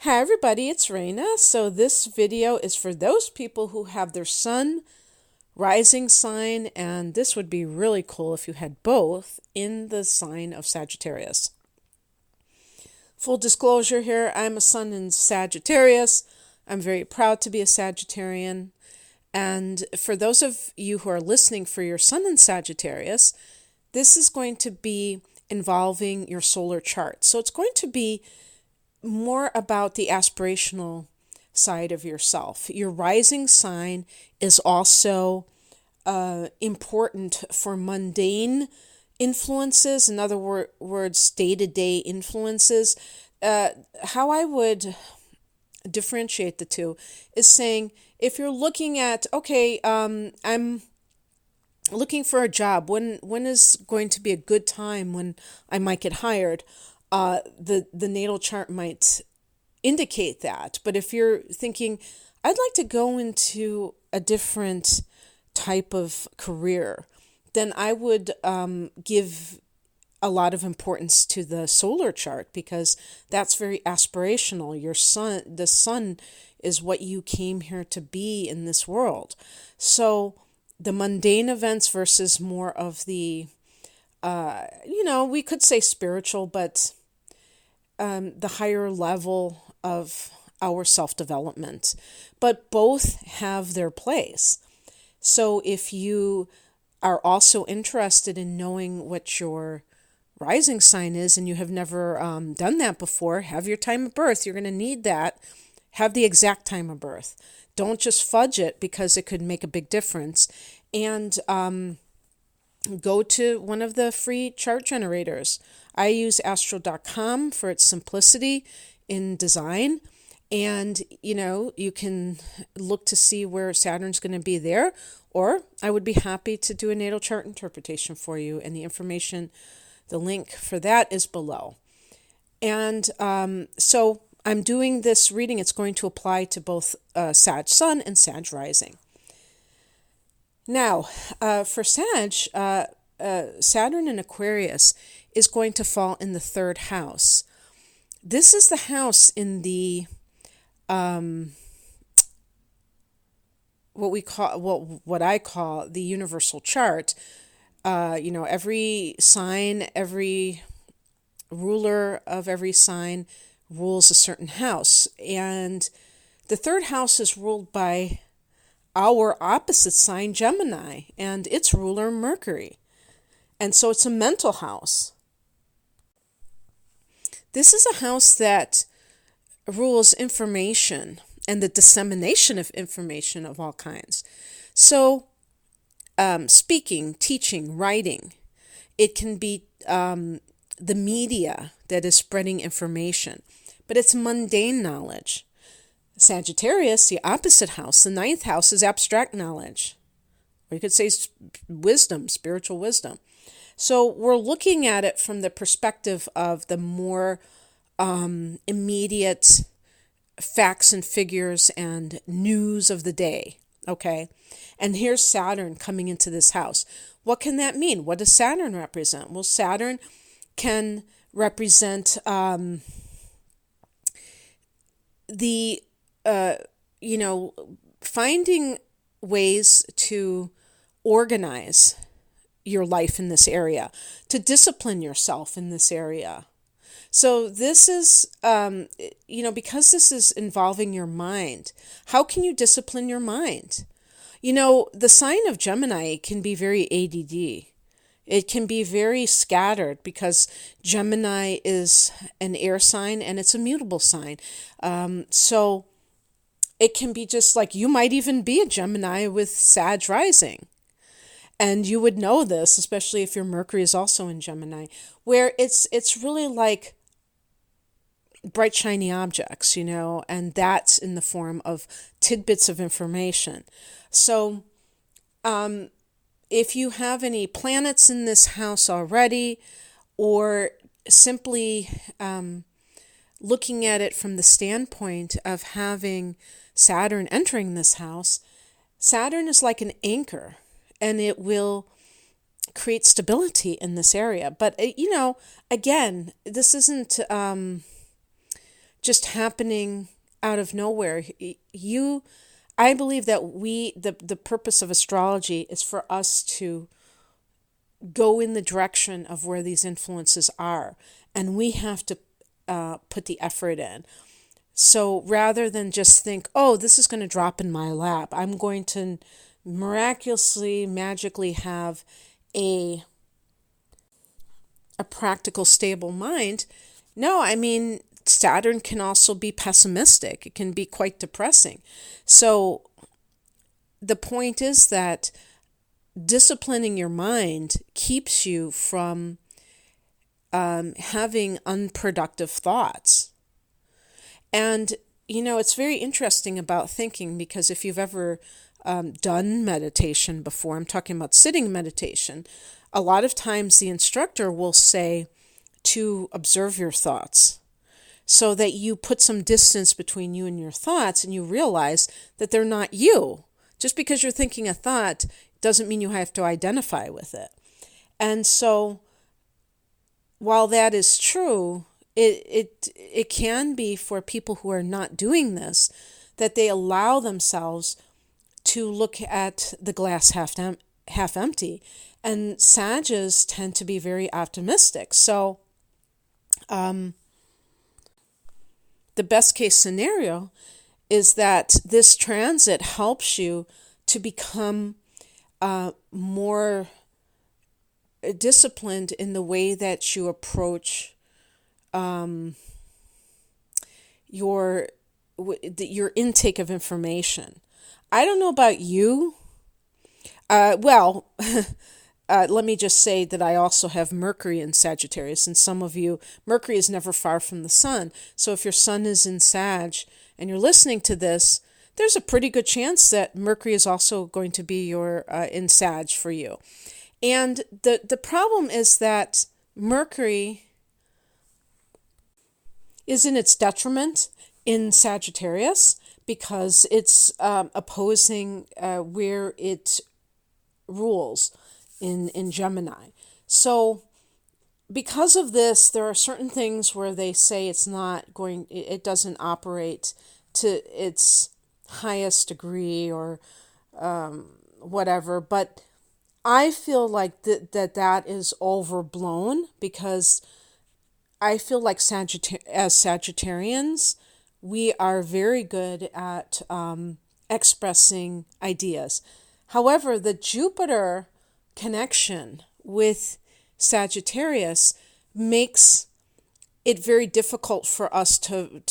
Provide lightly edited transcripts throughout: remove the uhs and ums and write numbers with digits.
Hi everybody, it's Raina. So this video is for those people who have their sun rising sign, and this would be really cool if you had both in the sign of Sagittarius. Full disclosure here, I'm a sun in Sagittarius. I'm very proud to be a Sagittarian. And for those of you who are listening for your sun in Sagittarius, this is going to be involving your solar chart. So it's going to be more about the aspirational side of yourself. Your rising sign is also important for mundane influences, in other words, day-to-day influences. How I would differentiate the two is saying, if you're looking at, okay, I'm looking for a job, when is going to be a good time when I might get hired? The natal chart might indicate that. But if you're thinking, I'd like to go into a different type of career, then I would give a lot of importance to the solar chart, because that's very aspirational. The sun is what you came here to be in this world. So the mundane events versus more of the, we could say spiritual, but the higher level of our self-development. But both have their place. So if you are also interested in knowing what your rising sign is and you have never done that before, have your time of birth. You're going to need that. Have the exact time of birth. Don't just fudge it, because it could make a big difference. And go to one of the free chart generators. I use astro.com for its simplicity in design. And, you can look to see where Saturn's going to be there. Or I would be happy to do a natal chart interpretation for you. And the information, the link for that is below. And so I'm doing this reading. It's going to apply to both Sag Sun and Sag Rising. Now, for Sag, Saturn in Aquarius is going to fall in the third house. This is the house in the what I call the universal chart. Every sign, every ruler of every sign rules a certain house, and the third house is ruled by our opposite sign, Gemini, and its ruler, Mercury. And so it's a mental house. This is a house that rules information and the dissemination of information of all kinds. So speaking, teaching, writing, it can be the media that is spreading information, but it's mundane knowledge. Sagittarius, the opposite house, the ninth house, is abstract knowledge. Or you could say wisdom, spiritual wisdom. So we're looking at it from the perspective of the more immediate facts and figures and news of the day, okay? And here's Saturn coming into this house. What can that mean? What does Saturn represent? Well, Saturn can represent the finding ways to organize your life in this area, to discipline yourself in this area. So this is, because this is involving your mind, how can you discipline your mind? The sign of Gemini can be very ADD. It can be very scattered, because Gemini is an air sign and it's a mutable sign. So it can be just like, you might even be a Gemini with Sag rising. And you would know this, especially if your Mercury is also in Gemini, where it's really like bright, shiny objects, and that's in the form of tidbits of information. So if you have any planets in this house already, or simply looking at it from the standpoint of having Saturn entering this house, Saturn is like an anchor, and it will create stability in this area. But, again, this isn't just happening out of nowhere. I believe that the purpose of astrology is for us to go in the direction of where these influences are, and we have to put the effort in. So rather than just think, oh, this is going to drop in my lap, I'm going to miraculously, magically have a practical, stable mind. No, I mean, Saturn can also be pessimistic. It can be quite depressing. So the point is that disciplining your mind keeps you from having unproductive thoughts. And, it's very interesting about thinking, because if you've ever done meditation before, I'm talking about sitting meditation, a lot of times the instructor will say to observe your thoughts, so that you put some distance between you and your thoughts, and you realize that they're not you. Just because you're thinking a thought doesn't mean you have to identify with it. And so while that is true, it can be for people who are not doing this, that they allow themselves to look at the glass half empty. And Sages tend to be very optimistic. So the best case scenario is that this transit helps you to become more disciplined in the way that you approach your intake of information. I don't know about you. Let me just say that I also have Mercury in Sagittarius, and some of you, Mercury is never far from the sun. So if your sun is in Sag and you're listening to this, there's a pretty good chance that Mercury is also going to be in Sag for you. And the problem is that Mercury is in its detriment in Sagittarius, because it's opposing where it rules in Gemini. So because of this, there are certain things where they say it doesn't operate to its highest degree or whatever. But I feel like that is overblown, because I feel like as Sagittarians, we are very good at expressing ideas. However, the Jupiter connection with Sagittarius makes it very difficult for us to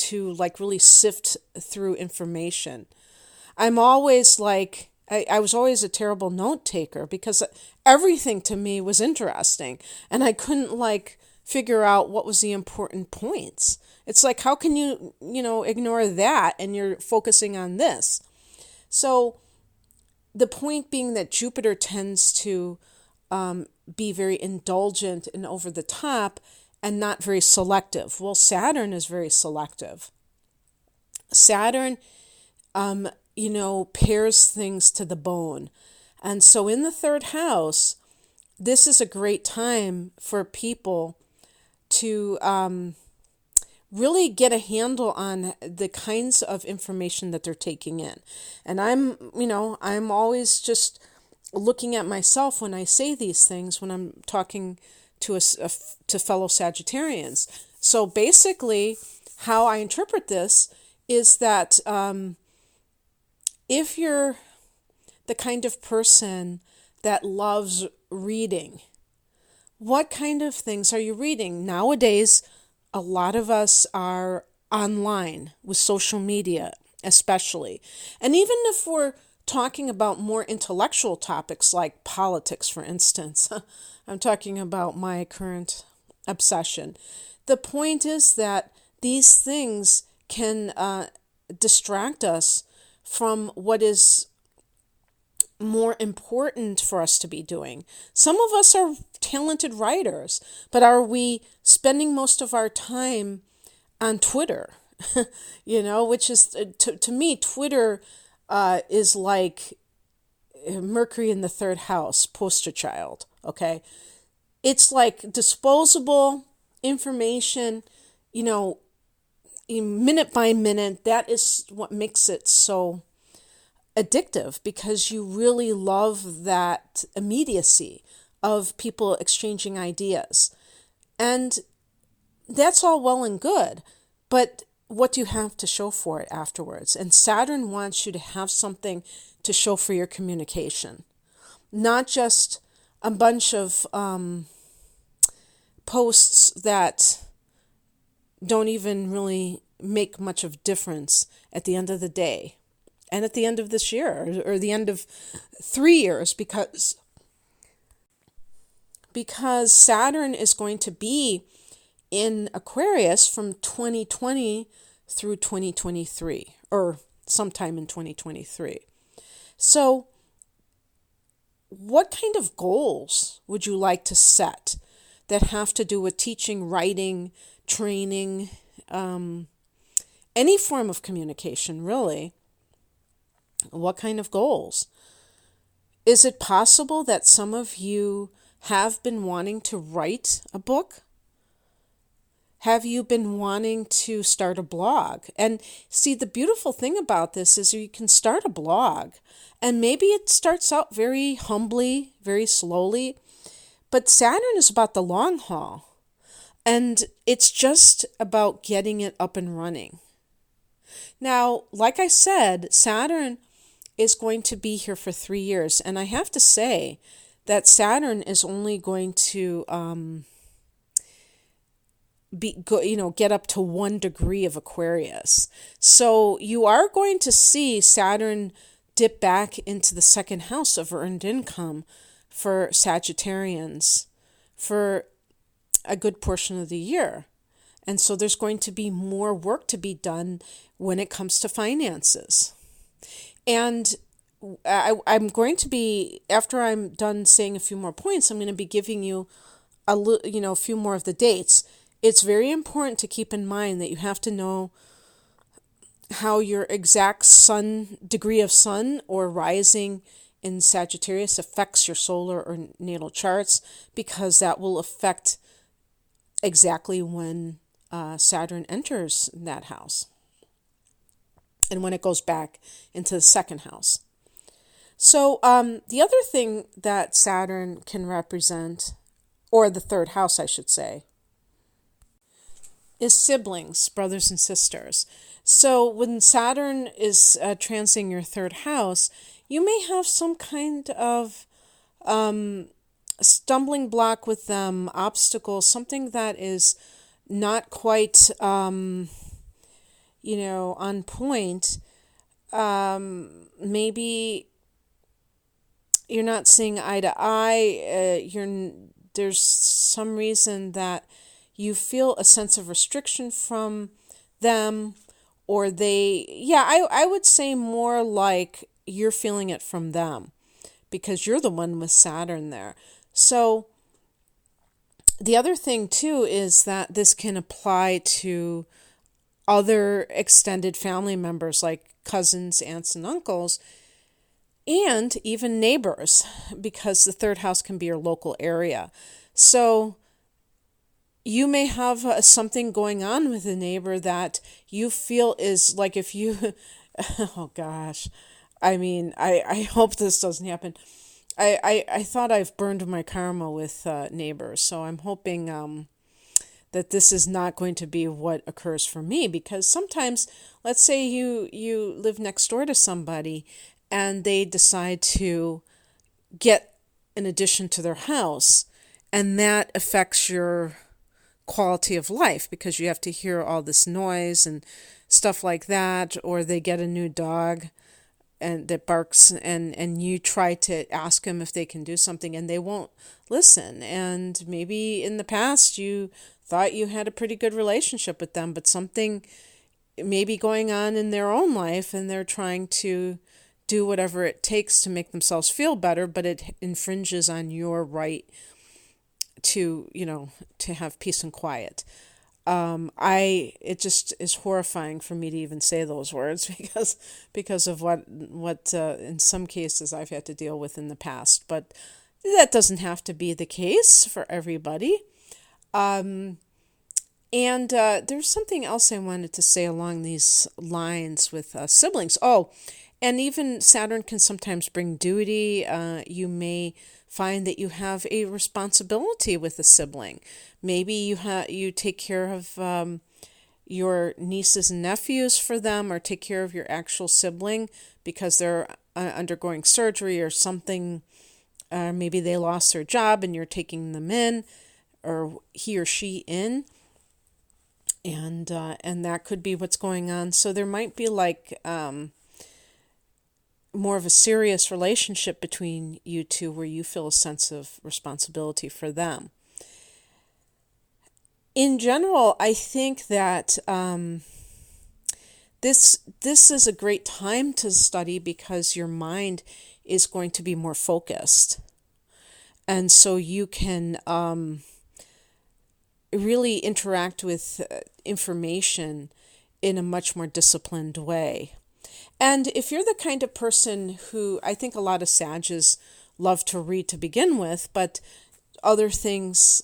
really sift through information. I'm always I was always a terrible note taker, because everything to me was interesting, and I couldn't figure out what was the important points. It's like, how can you ignore that and you're focusing on this? So the point being that Jupiter tends to be very indulgent and over the top and not very selective. Well, Saturn is very selective. Saturn, pairs things to the bone. And so in the third house, this is a great time for people to really get a handle on the kinds of information that they're taking in. And I'm always just looking at myself when I say these things, when I'm talking to fellow Sagittarians. So basically, how I interpret this is that if you're the kind of person that loves reading, what kind of things are you reading? Nowadays, a lot of us are online with social media, especially. And even if we're talking about more intellectual topics like politics, for instance, I'm talking about my current obsession. The point is that these things can distract us from what is more important for us to be doing. Some of us are talented writers, but are we spending most of our time on Twitter? Which is, to me, Twitter is like Mercury in the third house, poster child, okay? It's like disposable information, minute by minute. That is what makes it so addictive, because you really love that immediacy of people exchanging ideas. And that's all well and good, but what do you have to show for it afterwards? And Saturn wants you to have something to show for your communication, not just a bunch of posts that don't even really make much of difference at the end of the day and at the end of this year, or the end of 3 years, because Saturn is going to be in Aquarius from 2020 through 2023, or sometime in 2023. So what kind of goals would you like to set that have to do with teaching, writing, training, any form of communication, really? What kind of goals? Is it possible that some of you have been wanting to write a book? Have you been wanting to start a blog? And see, the beautiful thing about this is you can start a blog, and maybe it starts out very humbly, very slowly, but Saturn is about the long haul, and it's just about getting it up and running. Now, like I said, Saturn is going to be here for 3 years, and I have to say that Saturn is only going to get up to 1 degree of Aquarius. So you are going to see Saturn dip back into the second house of earned income for Sagittarians for a good portion of the year. And so there's going to be more work to be done when it comes to finances. And I'm going to be, after I'm done saying a few more points, I'm going to be giving you a few more of the dates. It's very important to keep in mind that you have to know how your exact sun, degree of sun or rising in Sagittarius affects your solar or natal charts, because that will affect exactly when Saturn enters that house and when it goes back into the second house. So the other thing that Saturn can represent, or the third house, I should say, is siblings, brothers and sisters. So when Saturn is transiting your third house, you may have some kind of stumbling block with them, obstacle, something that is not quite, on point. Maybe you're not seeing eye to eye. There's some reason that you feel a sense of restriction from them, or I would say more like you're feeling it from them, because you're the one with Saturn there. So the other thing too is that this can apply to other extended family members like cousins, aunts, and uncles, and even neighbors, because the third house can be your local area. So you may have something going on with a neighbor that you feel is like, if you, oh gosh, I hope this doesn't happen. I thought I've burned my karma with neighbors, so I'm hoping that this is not going to be what occurs for me, because sometimes, let's say you live next door to somebody and they decide to get an addition to their house, and that affects your quality of life because you have to hear all this noise and stuff like that, or they get a new dog and that barks, and you try to ask them if they can do something and they won't listen. And maybe in the past you thought you had a pretty good relationship with them, but something may be going on in their own life and they're trying to do whatever it takes to make themselves feel better, but it infringes on your right to have peace and quiet. It just is horrifying for me to even say those words because of what in some cases I've had to deal with in the past. But that doesn't have to be the case for everybody. And there's something else I wanted to say along these lines with siblings. Oh, and even Saturn can sometimes bring duty. You may find that you have a responsibility with a sibling. Maybe you take care of your nieces and nephews for them, or take care of your actual sibling because they're undergoing surgery or something. Maybe they lost their job and you're taking them in, or he or she in, and that could be what's going on. So there might be like more of a serious relationship between you two, where you feel a sense of responsibility for them. In general, I think that this is a great time to study because your mind is going to be more focused, and so you can really interact with information in a much more disciplined way. And if you're the kind of person who, I think a lot of Sages love to read to begin with, but other things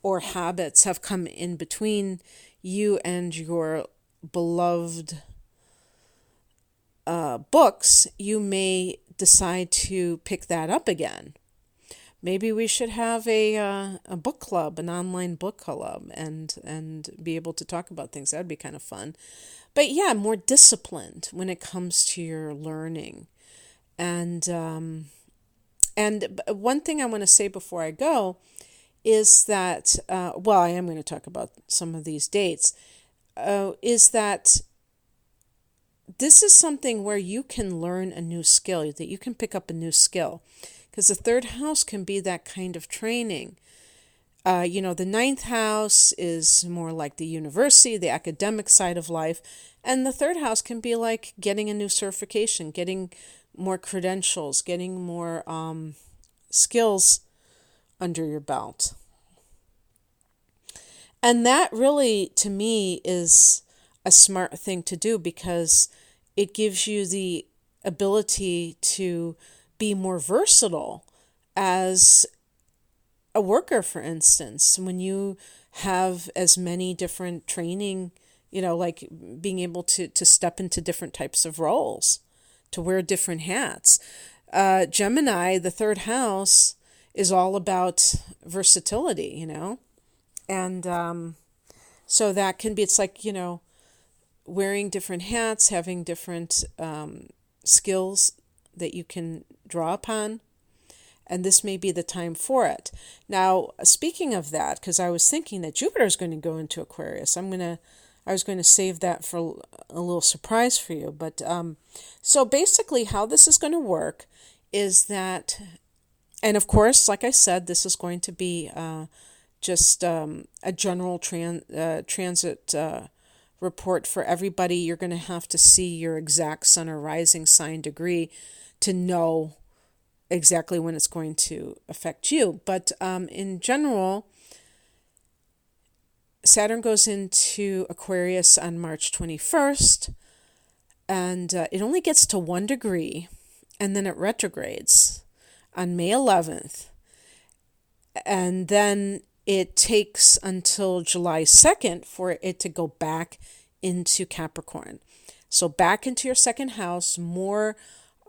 or habits have come in between you and your beloved books, you may decide to pick that up again. Maybe we should have a book club, an online book club, and be able to talk about things. That'd be kind of fun. But yeah, more disciplined when it comes to your learning. And one thing I want to say before I go is that, I am going to talk about some of these dates, is that this is something where you can learn a new skill, that you can pick up a new skill. Because the third house can be that kind of training. The ninth house is more like the university, the academic side of life. And the third house can be like getting a new certification, getting more credentials, getting more skills under your belt. And that really, to me, is a smart thing to do because it gives you the ability to be more versatile as a worker, for instance, when you have as many different training, like being able to step into different types of roles, to wear different hats. Gemini, the third house, is all about versatility, and so that can be, it's like, wearing different hats, having different skills that you can draw upon, and this may be the time for it. Now, speaking of that, because I was thinking that Jupiter is going to go into Aquarius, I was going to save that for a little surprise for you. But so basically, how this is going to work is that, and of course, like I said, this is going to be just a general transit report for everybody. You're going to have to see your exact sun or rising sign degree to know exactly when it's going to affect you. But in general, Saturn goes into Aquarius on March 21st, and it only gets to 1 degree, and then it retrogrades on May 11th. And then it takes until July 2nd for it to go back into Capricorn. So back into your second house, more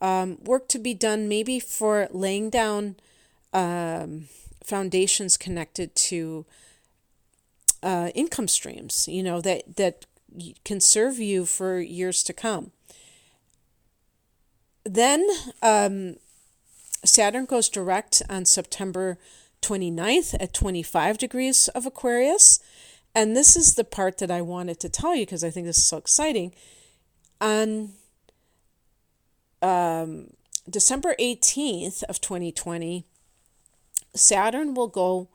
work to be done, maybe for laying down foundations connected to income streams, that can serve you for years to come. Then Saturn goes direct on September 29th at 25 degrees of Aquarius. And this is the part that I wanted to tell you because I think this is so exciting. On December 18th of 2020, Saturn will go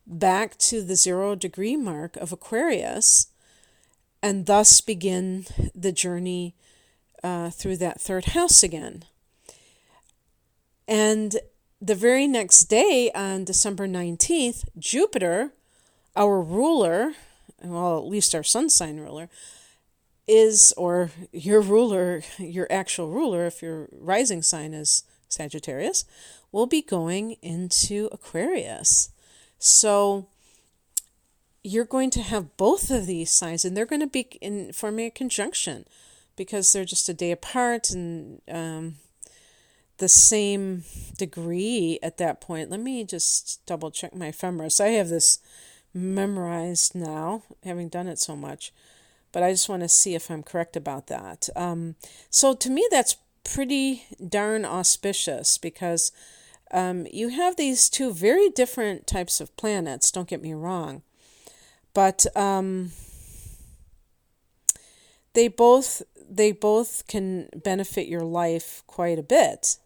back to the 0 degree mark of Aquarius and thus begin the journey through that third house again. And the very next day, on December 19th, Jupiter, our ruler, well, at least our sun sign ruler, or your ruler, your actual ruler, if your rising sign is Sagittarius, will be going into Aquarius. So you're going to have both of these signs, and they're going to be forming a conjunction because they're just a day apart and the same degree at that point. Let me just double check my ephemeris. I have this memorized now, having done it so much, but I just want to see if I'm correct about that. So to me, that's pretty darn auspicious because you have these two very different types of planets, don't get me wrong, but they both can benefit your life quite a bit.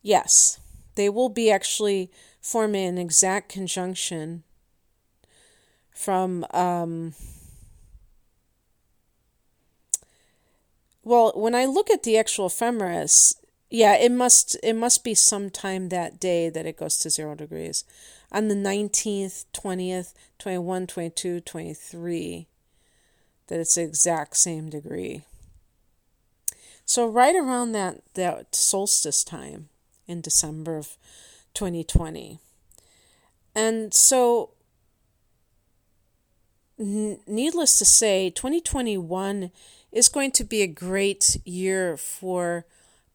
Yes, they will be actually forming an exact conjunction from well, when I look at the actual ephemeris, yeah, it must be sometime that day that it goes to 0 degrees. On the 19th, 20th, 21, 22, 23, that it's the exact same degree. So right around that solstice time in December of 2020. And so needless to say, 2021 is going to be a great year for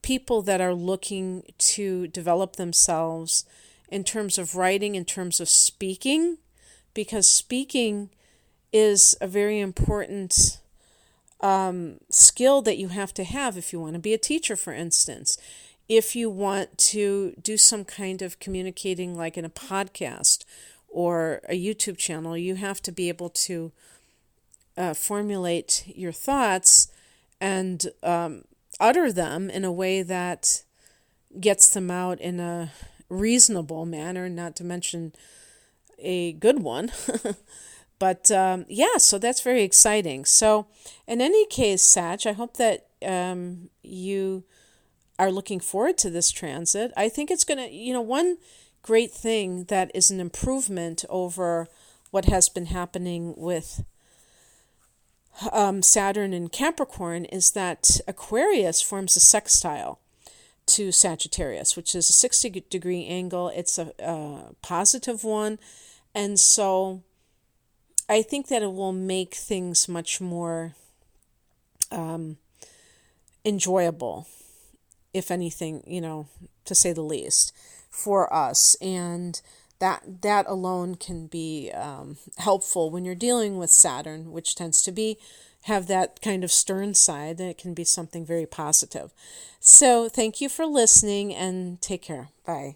people that are looking to develop themselves in terms of writing, in terms of speaking, because speaking is a very important skill that you have to have if you want to be a teacher, for instance. If you want to do some kind of communicating like in a podcast or a YouTube channel, you have to be able to formulate your thoughts and utter them in a way that gets them out in a reasonable manner, not to mention a good one. But yeah, so that's very exciting. So in any case, Sag, I hope that you are looking forward to this transit. I think it's going to, one great thing that is an improvement over what has been happening with Saturn and Capricorn is that Aquarius forms a sextile to Sagittarius, which is a 60-degree angle. It's a positive one. And so I think that it will make things much more enjoyable, if anything, to say the least, for us. And that alone can be helpful when you're dealing with Saturn, which tends to have that kind of stern side, and it can be something very positive. So thank you for listening, and take care. Bye.